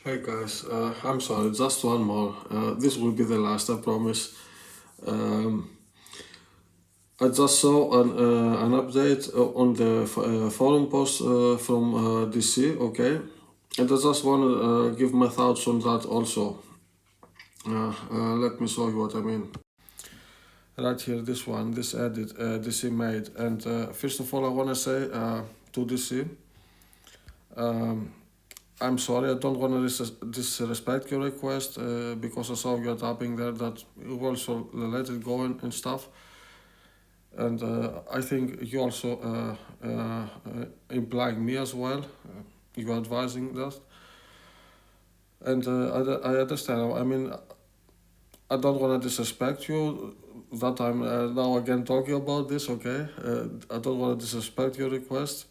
Hey guys, I'm sorry, just one more. This will be the last, I promise. Um, I just saw an update on the forum post from DC, okay? And I just want to give my thoughts on that also. Let me show you what I mean. Right here, this one, this edit DC made. And first of all, I want to say to DC, um, I'm sorry, I don't want to disrespect your request because I saw you're tapping there that you also let it go and stuff. And I think you also implying me as well. You advising that. And I understand. I mean, I don't want to disrespect you that I'm now again talking about this, okay? I don't want to disrespect your request.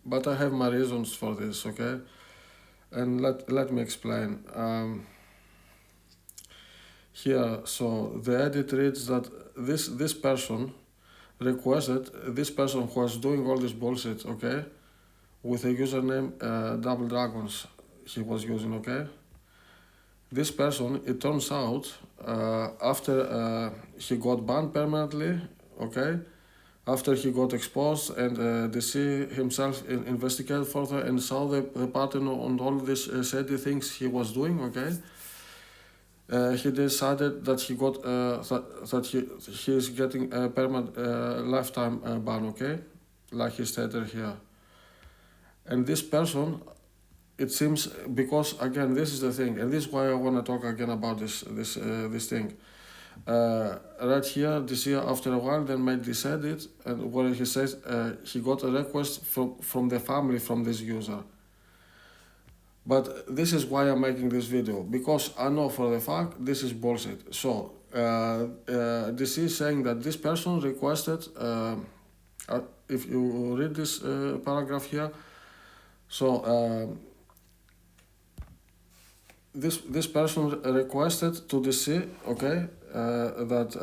But I have my reasons for this, okay? And let me explain. Here, so the edit reads that this person requested this person who was doing all this bullshit, okay, with a username Double Dragons he was using, okay. This person, it turns out, after he got banned permanently, okay, after he got exposed and DC himself investigated further and saw the pattern on all these shady things he was doing, okay. He decided that he is getting a permanent lifetime ban, okay, like he stated here. And this person, it seems, because again, this is the thing, and this is why I want to talk again about this thing. Right here, this year, after a while, then made this edit, and where he says he got a request from the family from this user. But this is why I'm making this video, because I know for the fact this is bullshit. So this is saying that this person requested, if you read this paragraph here, so this person requested to DC, okay, that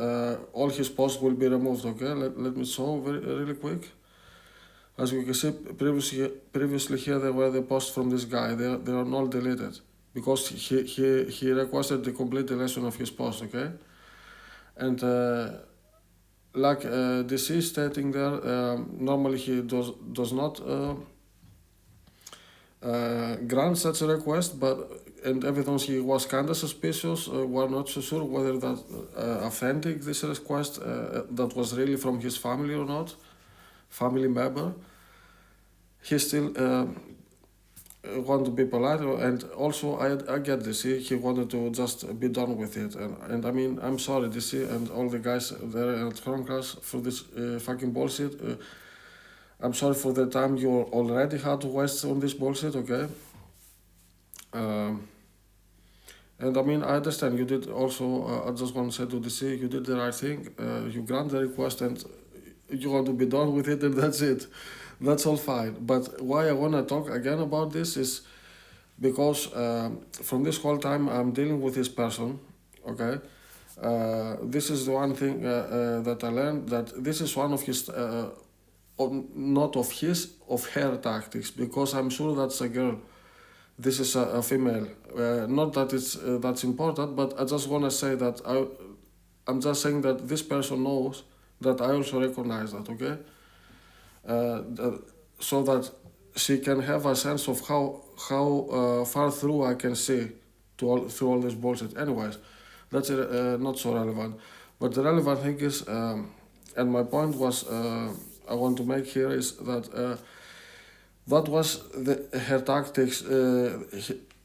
all his posts will be removed, okay. Let me show really quick. As you can see, previously here there were the posts from this guy. They are not deleted because he requested the complete deletion of his post, okay. And like this is stating there, normally he does not grant such a request, but and evidence he was kinda suspicious. We're not so sure whether that authentic this request that was really from his family or not, family member. He still want to be polite, and also I get this. He wanted to just be done with it, and I mean, I'm sorry, DC and all the guys there at Chromecast for this fucking bullshit. I'm sorry for the time you already had to waste on this bullshit, okay. And I mean, I understand you did also. I just want to say to DC, you did the right thing. You grant the request and you want to be done with it, and that's it. That's all fine. But why I want to talk again about this is because from this whole time I'm dealing with this person, okay. This is the one thing that I learned, that this is one of his, not of his, of her tactics, because I'm sure that's a girl. This is a female. Not that it's that's important, but I just want to say that I'm just saying that this person knows that I also recognize that, okay? So that she can have a sense of how far through I can see through all this bullshit. Anyways, that's not so relevant. But the relevant thing is, and my point was, I want to make here is that that was her tactics.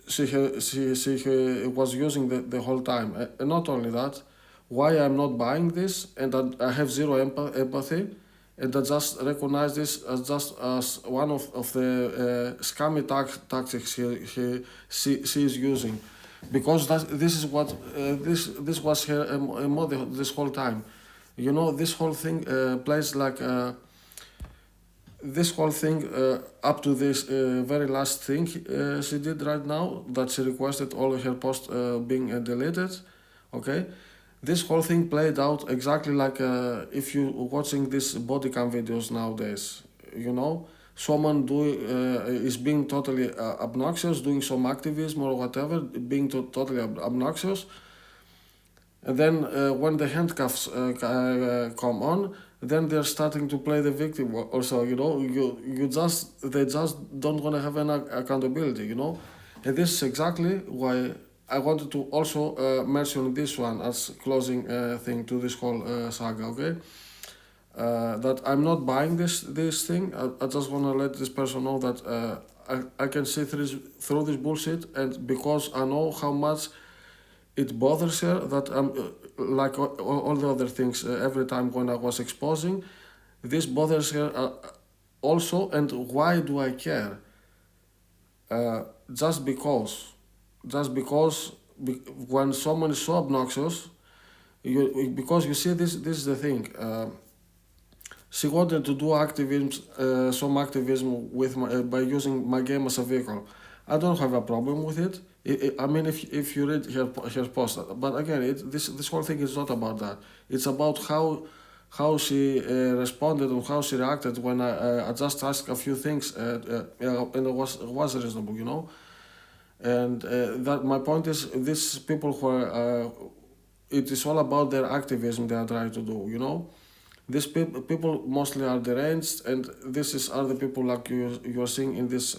She was using the whole time. And not only that, why I'm not buying this and that I have zero empathy, and I just recognize this as just as one of the scammy tactics she is using, because this is what this was her model this whole time. You know, this whole thing plays like. This whole thing up to this very last thing she did right now, that she requested all of her posts being deleted, okay. This whole thing played out exactly like if you watching these body cam videos nowadays, you know, someone is being totally obnoxious, doing some activism or whatever, being totally obnoxious, and then when the handcuffs come on, then they're starting to play the victim or so. They just don't want to have any accountability. And this is exactly why I wanted to also mention this one as closing thing to this whole saga. Okay, that I'm not buying this thing. I just want to let this person know that I can see through this bullshit, and because I know how much it bothers her, that I'm like all the other things. Every time when I was exposing, this bothers her also. And why do I care? Uh, just because, just because when someone is so obnoxious, because you see, this is the thing. She wanted to do activism, some activism by using my game as a vehicle. I don't have a problem with it. I mean, if you read her post, but again, this whole thing is not about that. It's about how she responded and how she reacted when I just asked a few things, and it was reasonable. And that my point is, these people who are, it is all about their activism they are trying to do. These people mostly are deranged, and are the people like you're seeing in this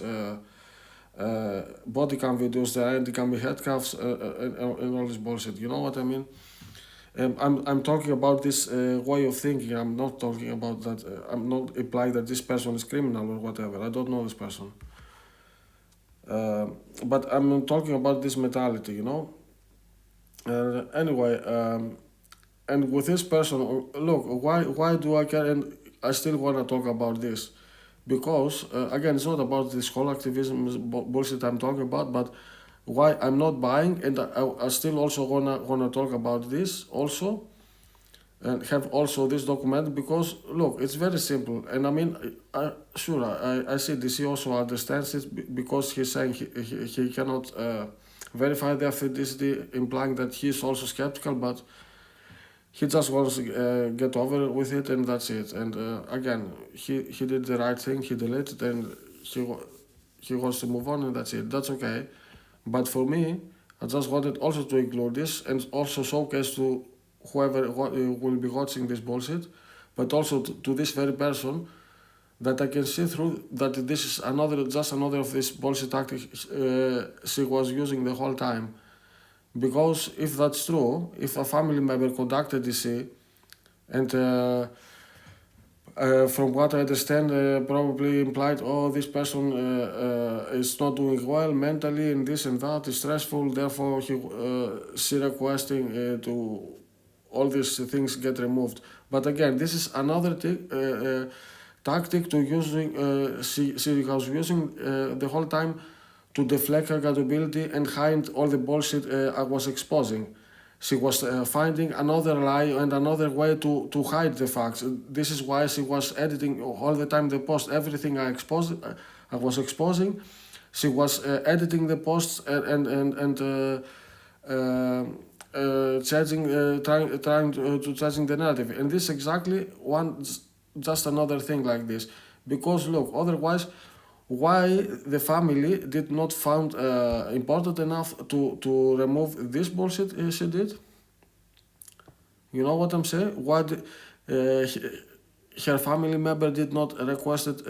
body cam videos. They can be handcuffs and all this bullshit. You know what I mean? I'm talking about this way of thinking. I'm not talking about that. I'm not implying that this person is criminal or whatever. I don't know this person. But I'm talking about this mentality. Anyway, and with this person, look, why do I care? And I still want to talk about this because again, it's not about this whole activism bullshit I'm talking about, but why I'm not buying, and I still also wanna talk about this also, and have also this document, because look, it's very simple. And I mean, sure, I see DC also understands it, because he's saying he cannot verify the authenticity, implying that he's also skeptical, but he just wants to get over with it, and that's it. And again, he did the right thing. He deleted, and he wants to move on, and that's it. That's okay. But for me, I just wanted also to include this, and also showcase to whoever will be watching this bullshit, but also to this very person, that I can see through that this is just another of these bullshit tactics she was using the whole time. Because if that's true, if a family member contacted DC, and from what I understand, probably implied, oh, this person is not doing well mentally, and this and that is stressful, therefore she requesting to all these things get removed. But again, this is another tactic to using, she was using the whole time to deflect accountability and hide all the bullshit I was exposing. She was finding another lie and another way to hide the facts. This is why she was editing all the time the post. Everything I was exposing, she was editing the posts and trying to changing the narrative. And this is exactly just another thing like this. Because look, otherwise, why the family did not found important enough to remove this bullshit she did? You know what I'm saying? Why her family member did not requested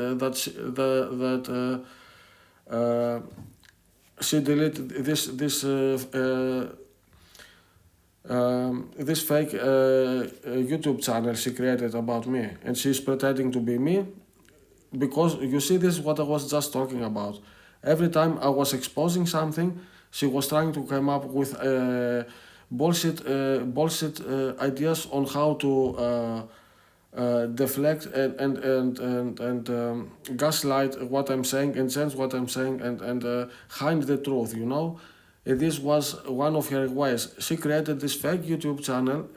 she deleted this fake YouTube channel she created about me, and she's pretending to be me. Because you see, this is what I was just talking about. Every time I was exposing something, she was trying to come up with bullshit ideas on how to deflect and gaslight what I'm saying, and change what I'm saying, and hide the truth. And this was one of her ways. She created this fake YouTube channel,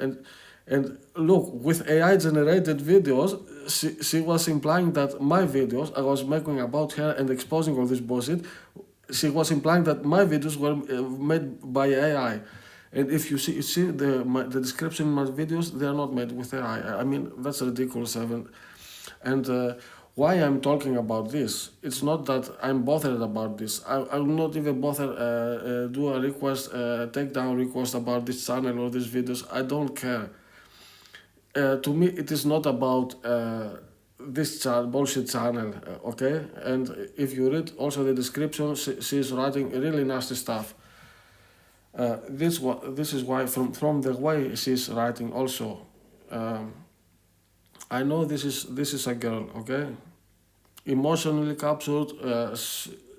and look, with AI generated videos, she was implying that my videos I was making about her and exposing all this bullshit, she was implying that my videos were made by AI. And if you see the description in my videos, they are not made with AI. I mean, that's ridiculous. And why I'm talking about this. It's not that I'm bothered about this. I will not even bother do a request, take down request about this channel or these videos. I don't care. To me, it is not about this bullshit channel, okay? And if you read also the description, she's writing really nasty stuff. This is why from the way she's writing also. Um, I know this is a girl, okay? Emotionally captured.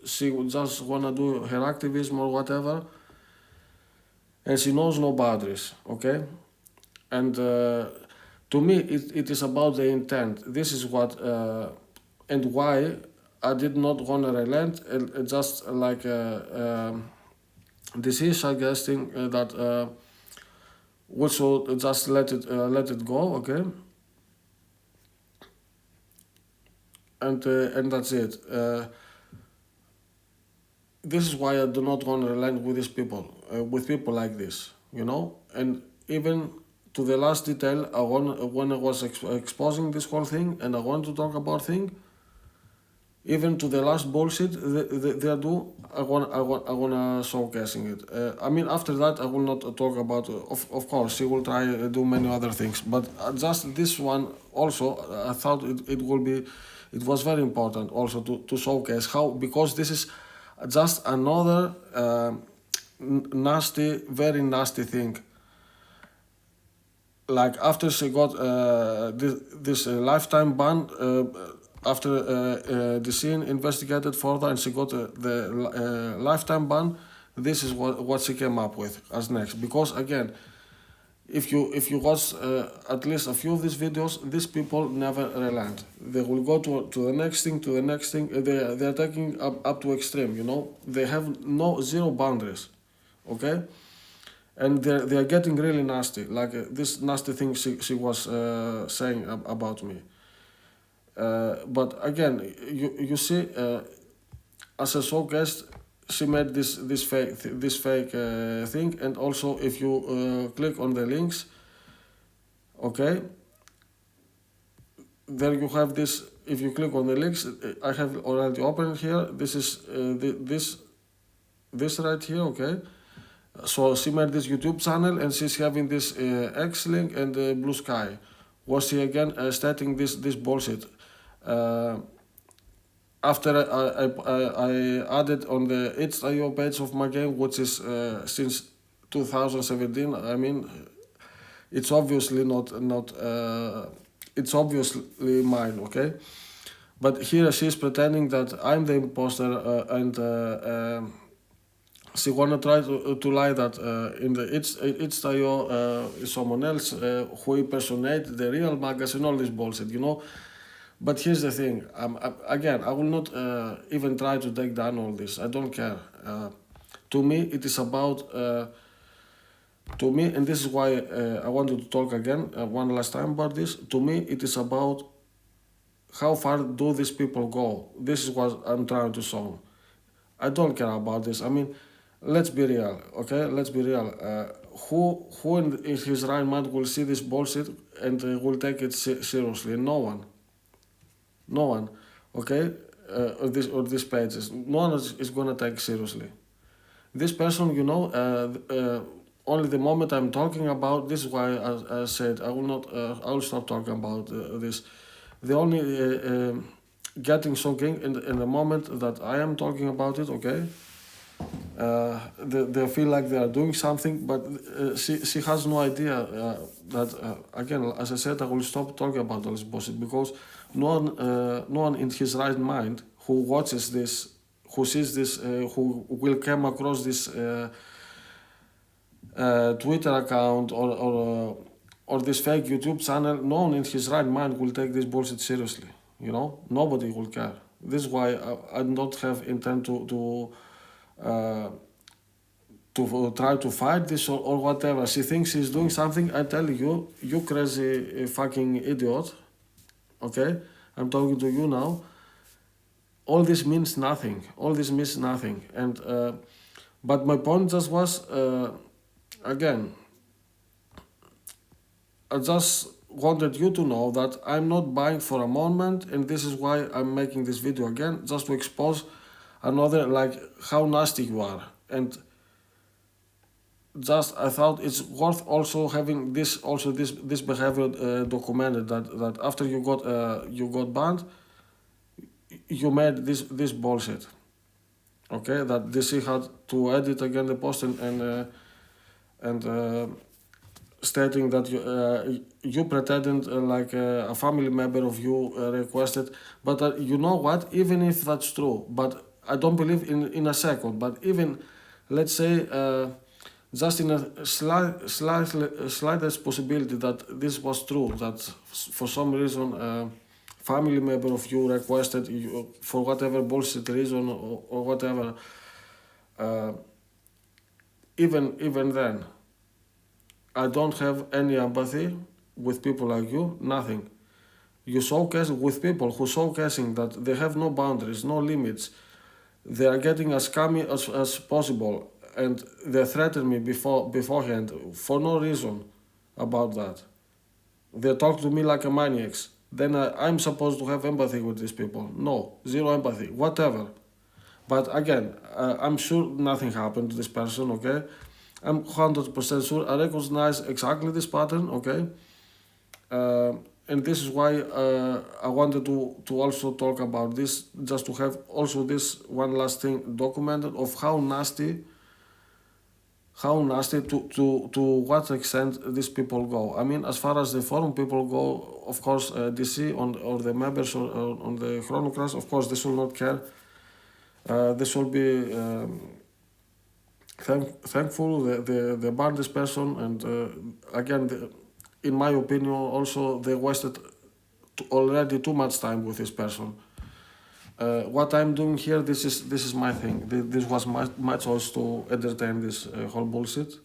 She would just wanna do her activism or whatever, and she knows no boundaries, okay? And to me, it is about the intent. This is what and why I did not wanna relent. Just like this is suggesting that we should just let it go, okay? And that's it. This is why I do not want to relent with these people, with people like this, you know. And even to the last detail, when I was exposing this whole thing, and I want to talk about thing, even to the last bullshit they do, I wanna showcasing it. I mean, after that, I will not talk about. Of course, she will try do many other things, but just this one also, I thought it will be. It was very important also to showcase how, because this is just another nasty, very nasty thing. Like after she got this lifetime ban, after the scene investigated further and she got the lifetime ban, this is what she came up with as next. Because again, if you watch at least a few of these videos, these people never relent. They will go to the next thing, to the next thing. They are taking up to extreme. You know, they have zero boundaries. Okay, and they are getting really nasty. Like this nasty thing she was saying about me. But again, you see, as a showcase, she made this fake thing, and also if you click on the links, okay, there you have this. If you click on the links, I have already opened here. This is this right here, okay. So she made this YouTube channel, and she's having this X link and Blue Sky. Was she again stating this bullshit? After I added on the itch.io page of my game, which is since 2017. I mean, it's obviously not it's obviously mine, okay. But here she's pretending that I'm the imposter, and she wanna try to lie that in the itch.io is someone else who impersonate the real magggas and all this bullshit, you know. But here's the thing. Again, I will not even try to take down all this. I don't care. To me, it is about. To me, and this is why I wanted to talk again one last time about this. To me, it is about how far do these people go. This is what I'm trying to show. I don't care about this. I mean, let's be real, okay? Let's be real. Who in his right mind will see this bullshit and will take it seriously? No one. No one, okay, or these pages. No one is gonna take seriously. This person, you know, only the moment I'm talking about this is why I said I will not. I will stop talking about this. The only getting shocking in the moment that I am talking about it, okay. They feel like they are doing something, but she has no idea that again, as I said, I will stop talking about all this bullshit because no one in his right mind who watches this, who sees this, who will come across this Twitter account or this fake YouTube channel, no one in his right mind will take this bullshit seriously. You know, nobody will care. This is why I don't have intent to try to fight this or whatever. She thinks she's doing something. I tell you, you crazy fucking idiot. Okay, I'm talking to you now. All this means nothing. All this means nothing. And but my point just was again. I just wanted you to know that I'm not buying for a moment, and this is why I'm making this video again, just to expose another, like, how nasty you are. And just I thought it's worth also having this behavior documented, that after you got banned, you made this bullshit. Okay, that DC had to edit again the post and stating that you pretended like a family member of you requested. But you know what? Even if that's true, but I don't believe in a second. But even, let's say, just in a slightest possibility that this was true, that for some reason family member of you requested you, for whatever bullshit reason or whatever, uh, even then, I don't have any empathy with people like you, nothing. You showcase with people who showcasing that they have no boundaries, no limits. They are getting as scummy as possible, and they threaten me beforehand for no reason about that. They talk to me like a maniacs. Then I'm supposed to have empathy with these people. No, zero empathy, whatever. But again, I'm sure nothing happened to this person, okay? I'm 100% sure. I recognize exactly this pattern, okay? And this is why I wanted to also talk about this, just to have also this one last thing documented of how nasty to what extent these people go. I mean, as far as the forum people go, of course, DC or the members or on the Chronocrash, of course, they should not care. They should be thankful they banned this person, and again, in my opinion, also they wasted already too much time with this person. What I'm doing here, this is my thing. This was my choice to entertain this whole bullshit,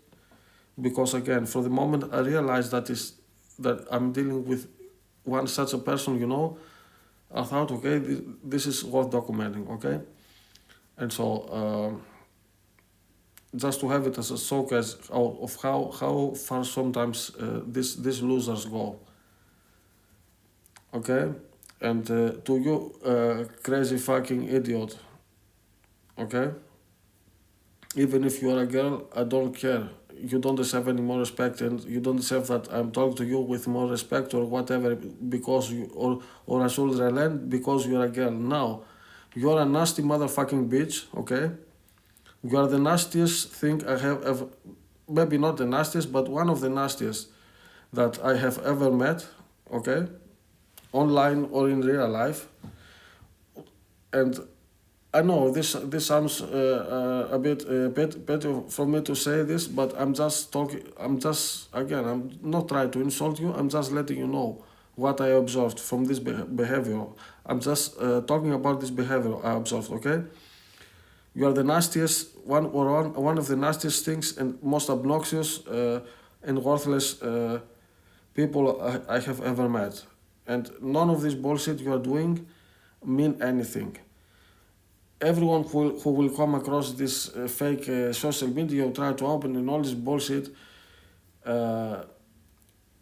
because again, for the moment, I realized that I'm dealing with one such a person. You know, I thought, okay, this is worth documenting, okay, and so. Just to have it as a showcase of how far sometimes these losers go. Okay, and to you, crazy fucking idiot. Okay, even if you are a girl, I don't care. You don't deserve any more respect, and you don't deserve that I'm talking to you with more respect or whatever because you or I should relent because you're a girl. Now, you're a nasty motherfucking bitch. Okay. You are the nastiest thing I have ever, maybe not the nastiest, but one of the nastiest that I have ever met, okay? Online or in real life. And I know this sounds a bit petty for me to say this, but I'm not trying to insult you, I'm just letting you know what I observed from this behavior. I'm just talking about this behavior I observed, okay? You are the nastiest one of the nastiest things and most obnoxious and worthless people I have ever met. And none of this bullshit you are doing mean anything. Everyone who will come across this fake social media, try to open and all this bullshit, no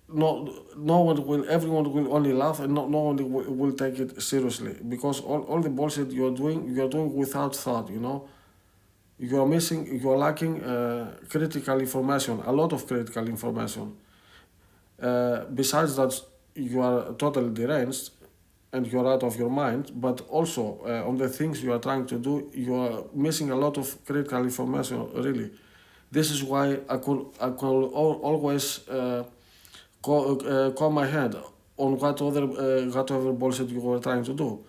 one will, everyone will only laugh and no one will take it seriously, because all the bullshit you are doing without thought, you know. You are lacking critical information, a lot of critical information. Besides that, you are totally deranged and you are out of your mind, but also on the things you are trying to do, you are missing a lot of critical information, really. This is why I could always call my head on whatever bullshit you were trying to do.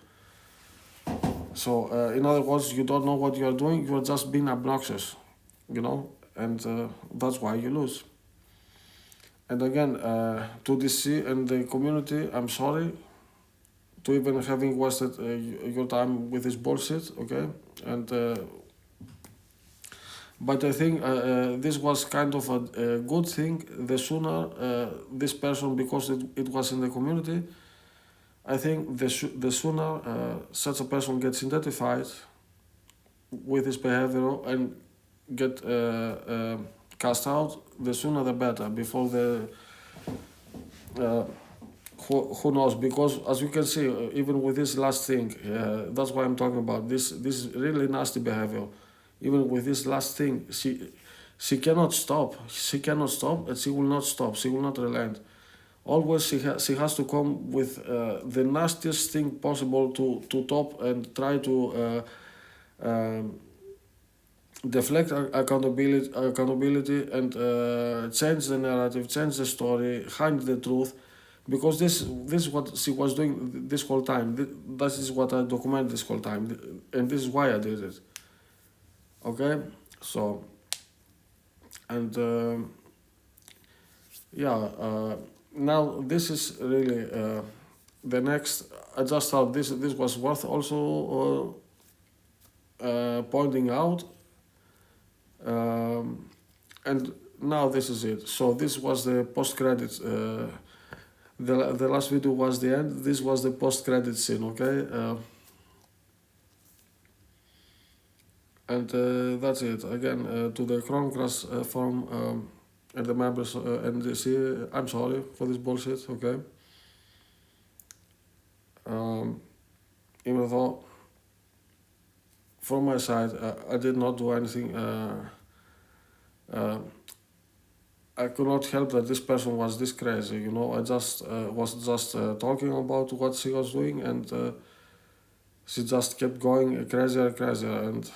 So, in other words, you don't know what you are doing, you are just being obnoxious, you know, and that's why you lose. And again, to DC and the community, I'm sorry to even having wasted your time with this bullshit, okay? And but I think this was kind of a good thing. The sooner this person, because it was in the community, I think the sooner such a person gets identified with his behavior and get cast out, the sooner the better, before the who knows? Because as you can see, even with this last thing, that's why I'm talking about this. This is really nasty behavior. Even with this last thing, she cannot stop. She cannot stop, and she will not stop. She will not relent. Always she has to come with the nastiest thing possible to top and try to deflect accountability and change the narrative, change the story, hide the truth, because this is what she was doing this whole time. This is what I documented this whole time, and this is why I did it. Okay, so and yeah, now this is really the next. I just thought this was worth also pointing out. And now this is it. So this was the post credits. The last video was the end. This was the post credit scene. Okay, and that's it. Again, to the Chromecast forum and the members and the see. I'm sorry for this bullshit. Okay. Even though from my side I did not do anything. I could not help that this person was this crazy, you know. I just was just talking about what she was doing, and she just kept going crazier and crazier. And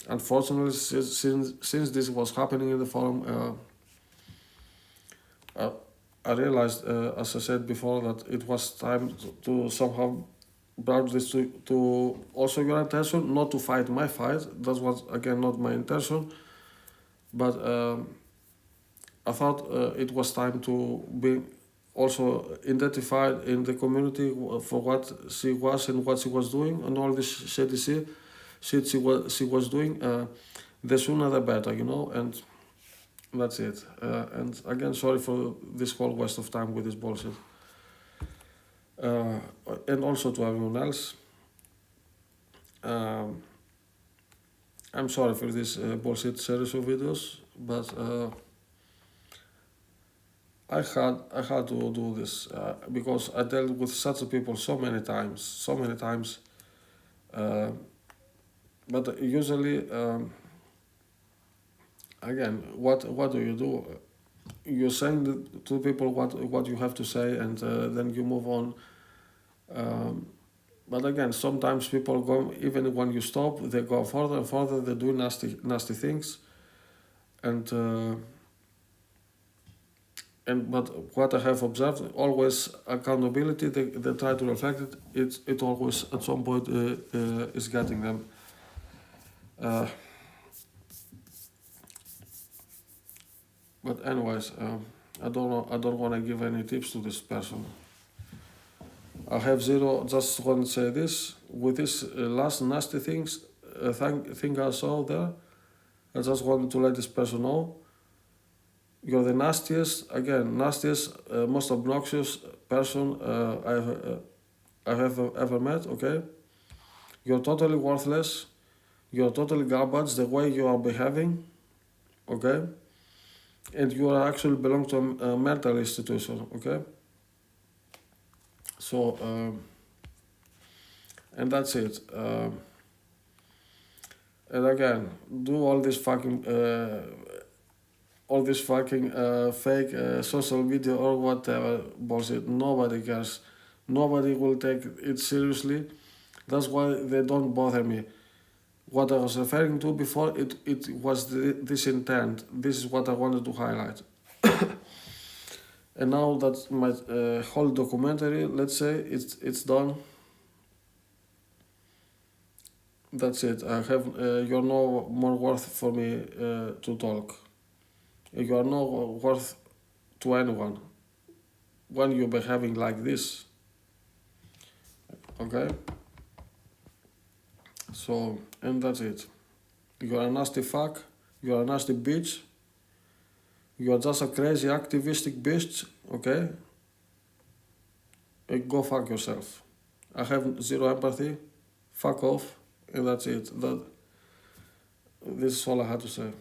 unfortunately, since this was happening in the forum, I realized, as I said before, that it was time to somehow bring this to also your attention, not to fight my fight. That was again not my intention, but. I thought it was time to be also identified in the community for what she was and what she was doing, and all this shit she was doing. The sooner the better, you know, and that's it. And again, sorry for this whole waste of time with this bullshit. And also to everyone else. I'm sorry for this bullshit series of videos, but. I had to do this because I dealt with such people so many times. But usually, again, what do you do? You're saying to people what you have to say, and then you move on. But again, sometimes people go, even when you stop, they go further and further. They do nasty things, and. But what I have observed, always accountability, they try to reflect it. It always at some point is getting them. But anyways, I don't want to give any tips to this person. I have zero. Just want to say this with this last nasty thing I saw there. I just wanted to let this person know. You're the nastiest, most obnoxious person I have ever met, okay? You're totally worthless. You're totally garbage the way you are behaving, okay? And you are actually belong to a mental institution, okay? So, and that's it. And again, do all this fucking fake social media or whatever bullshit. Nobody cares. Nobody will take it seriously. That's why they don't bother me. What I was referring to before, it was this intent. This is what I wanted to highlight. And now that my whole documentary, let's say, it's done. That's it. I have you're no more worth for me to talk. You are no worth to anyone when you're behaving like this. Okay? So, and that's it. You're a nasty fuck. You're a nasty bitch. You're just a crazy activistic bitch. Okay? Go fuck yourself. I have zero empathy. Fuck off. And that's it. This is all I had to say.